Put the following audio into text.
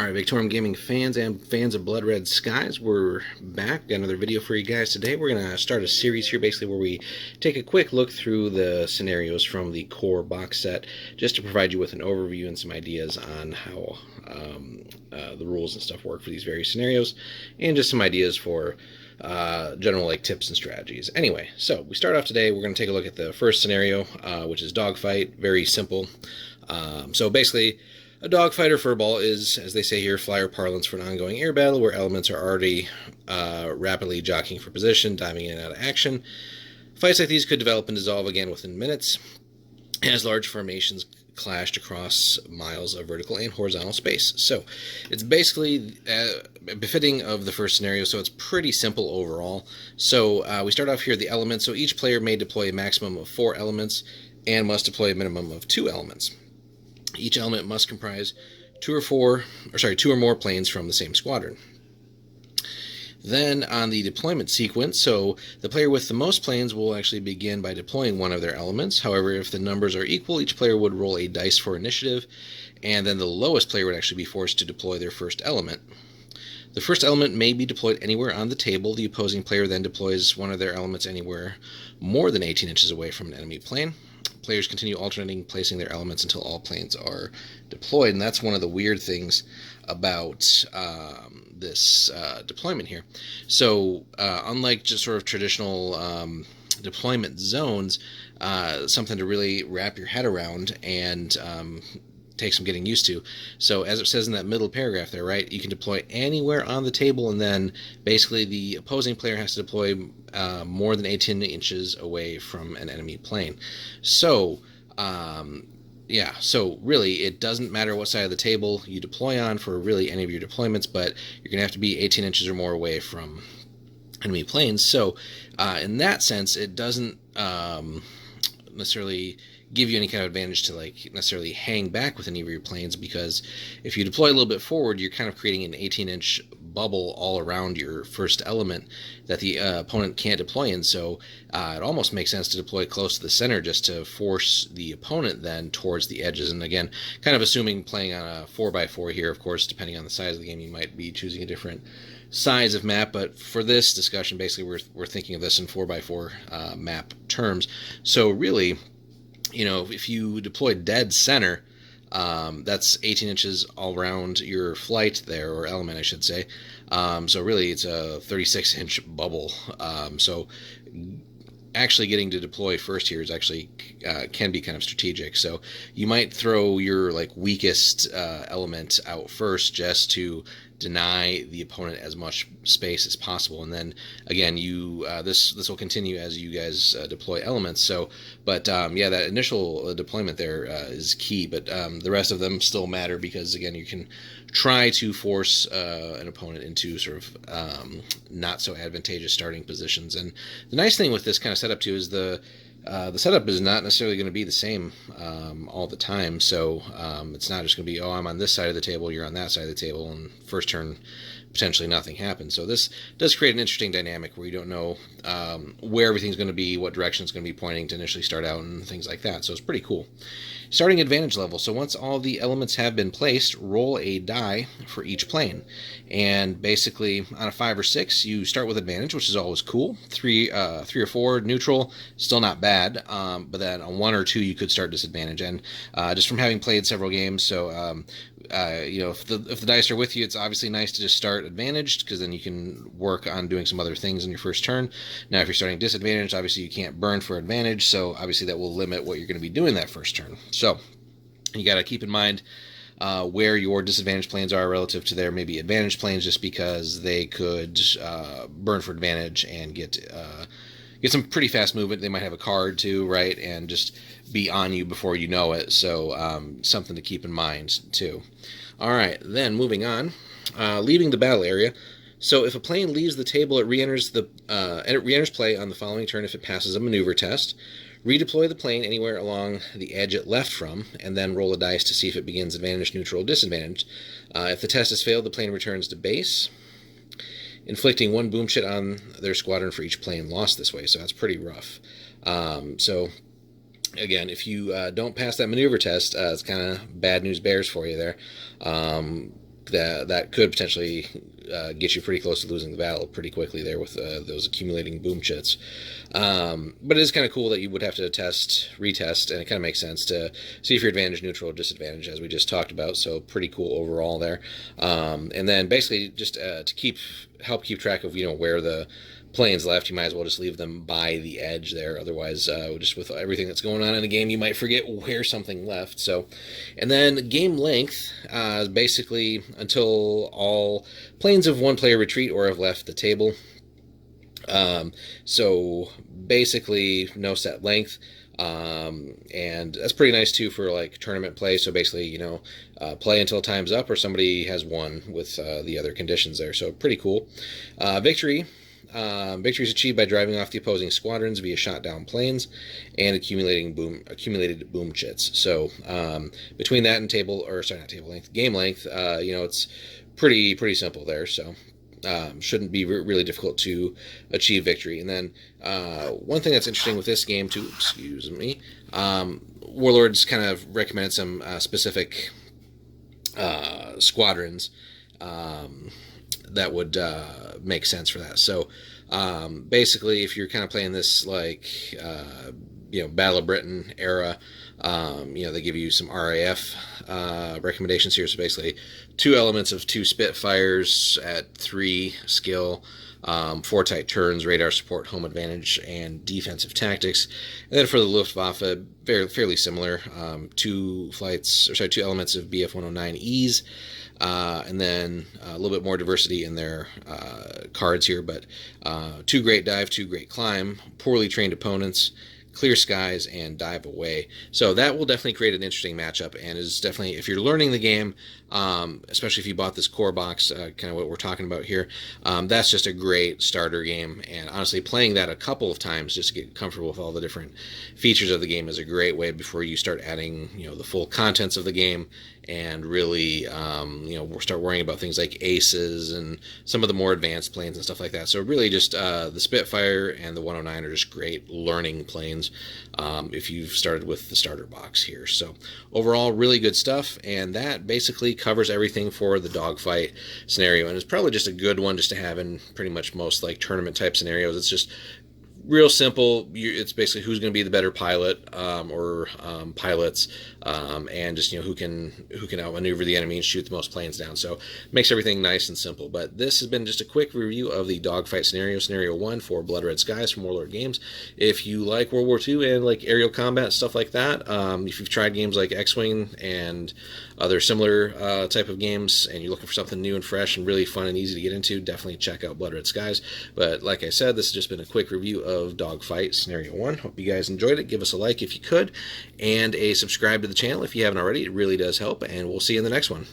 Alright, Victorum Gaming fans and fans of Blood Red Skies, we're back. Got another video for you guys today. We're going to start a series here basically where we take a quick look through the scenarios from the core box set just to provide you with an overview and some ideas on how the rules and stuff work for these various scenarios, and just some ideas for general tips and strategies. Anyway, so we start off today. We're going to take a look at the first scenario, which is Dogfight. Very simple. So basically, a dogfight or furball is, as they say here, flyer parlance for an ongoing air battle where elements are already rapidly jockeying for position, diving in and out of action. Fights like these could develop and dissolve again within minutes as large formations clashed across miles of vertical and horizontal space. So it's basically befitting of the first scenario, so it's pretty simple overall. So we start off here, the elements. So each player may deploy a maximum of 4 elements and must deploy a minimum of 2 elements. Each element must comprise 2 or more planes from the same squadron. Then on the deployment sequence, so the player with the most planes will actually begin by deploying one of their elements. However, if the numbers are equal, each player would roll a dice for initiative, and then the lowest player would actually be forced to deploy their first element. The first element may be deployed anywhere on the table. The opposing player then deploys one of their elements anywhere more than 18 inches away from an enemy plane. Players continue alternating placing their elements until all planes are deployed, and that's one of the weird things about this deployment here. So unlike just sort of traditional deployment zones, something to really wrap your head around and take some getting used to. So as it says in that middle paragraph there, right, you can deploy anywhere on the table, and then basically the opposing player has to deploy more than 18 inches away from an enemy plane. So yeah, so really it doesn't matter what side of the table you deploy on for really any of your deployments, but you're gonna have to be 18 inches or more away from enemy planes. So in that sense, it doesn't necessarily give you any kind of advantage to necessarily hang back with any of your planes, because if you deploy a little bit forward, you're kind of creating an 18-inch bubble all around your first element that the opponent can't deploy in. So it almost makes sense to deploy close to the center just to force the opponent then towards the edges. And again, kind of assuming playing on a 4x4 here, of course, depending on the size of the game, you might be choosing a different size of map, but for this discussion, basically we're thinking of this in 4x4 map terms. So really, you know, if you deploy dead center, that's 18 inches all around your flight there, or element I should say. So really it's a 36-inch bubble. So actually getting to deploy first here is actually can be kind of strategic. So you might throw your weakest element out first just to deny the opponent as much space as possible, and then again you this will continue as you guys deploy elements. So but yeah, that initial deployment there is key, but the rest of them still matter, because again you can try to force an opponent into sort of not so advantageous starting positions. And the nice thing with this kind of setup too is the setup is not necessarily going to be the same all the time. So it's not just going to be, oh, I'm on this side of the table, you're on that side of the table, and first turn potentially nothing happens. So this does create an interesting dynamic where you don't know where everything's going to be, what direction it's going to be pointing to initially start out, and things like that. So it's pretty cool. Starting advantage level. So once all the elements have been placed, roll a die for each plane. And basically on a 5 or 6, you start with advantage, which is always cool. 3 or 4, neutral, still not bad. But then on 1 or 2, you could start disadvantage. And just from having played several games, so you know, if the dice are with you, it's obviously nice to just start advantaged, because then you can work on doing some other things in your first turn. Now, if you're starting disadvantaged, obviously you can't burn for advantage, so obviously that will limit what you're going to be doing that first turn. So you got to keep in mind where your disadvantaged planes are relative to their maybe advantage planes, just because they could burn for advantage and get some pretty fast movement. They might have a card too, right, and just be on you before you know it. So something to keep in mind too. All right, then moving on, leaving the battle area. So if a plane leaves the table, it re-enters play on the following turn if it passes a maneuver test. Redeploy the plane anywhere along the edge it left from, and then roll a dice to see if it begins advantage, neutral, or disadvantage. If the test has failed, the plane returns to base, inflicting 1 boom shit on their squadron for each plane lost this way. So that's pretty rough. So again, if you don't pass that maneuver test, it's kind of bad news bears for you there. that could potentially get you pretty close to losing the battle pretty quickly there with those accumulating boom chits. But it is kind of cool that you would have to retest, and it kind of makes sense to see if you're advantage, neutral, or disadvantage, as we just talked about. So pretty cool overall there. And then basically just to help keep track of where the planes left, you might as well just leave them by the edge there. Otherwise, just with everything that's going on in the game, you might forget where something left. So, and then game length, basically until all planes of one player retreat or have left the table. So basically no set length. And that's pretty nice too for like tournament play. So basically, play until time's up or somebody has won with the other conditions there. So pretty cool. Victory is achieved by driving off the opposing squadrons via shot down planes and accumulated boom chits. So between that and game length, it's pretty simple there. So shouldn't be really difficult to achieve victory. And then one thing that's interesting with this game too, excuse me, Warlords kind of recommended some specific squadrons that would make sense for that. So basically, if you're kind of playing this like Battle of Britain era, they give you some RAF recommendations here. So basically 2 elements of 2 Spitfires at 3 skill, 4 tight turns, radar support, home advantage, and defensive tactics. And then for the Luftwaffe, fairly similar, 2 elements of Bf 109Es, and then a little bit more diversity in their cards here, but 2 great dive, 2 great climb, poorly trained opponents, clear skies, and dive away. So that will definitely create an interesting matchup, and is definitely, if you're learning the game, especially if you bought this core box, kind of what we're talking about here, that's just a great starter game. And honestly, playing that a couple of times just to get comfortable with all the different features of the game is a great way before you start adding the full contents of the game and really start worrying about things like aces and some of the more advanced planes and stuff like that. So really just the Spitfire and the 109 are just great learning planes if you've started with the starter box here. So overall, really good stuff, and that basically covers everything for the Dogfight scenario, and it's probably just a good one just to have in pretty much most like tournament type scenarios. It's just real simple. It's basically who's going to be the better pilot or pilots, and just who can outmaneuver the enemy and shoot the most planes down. So it makes everything nice and simple. But this has been just a quick review of the Dogfight scenario 1 for Blood Red Skies from Warlord Games. If you like World War II and like aerial combat stuff like that, if you've tried games like X-Wing and other similar type of games, and you're looking for something new and fresh and really fun and easy to get into, definitely check out Blood Red Skies. But like I said, this has just been a quick review of Dogfight Scenario 1. Hope you guys enjoyed it. Give us a like if you could, and a subscribe to the channel if you haven't already. It really does help, and we'll see you in the next one.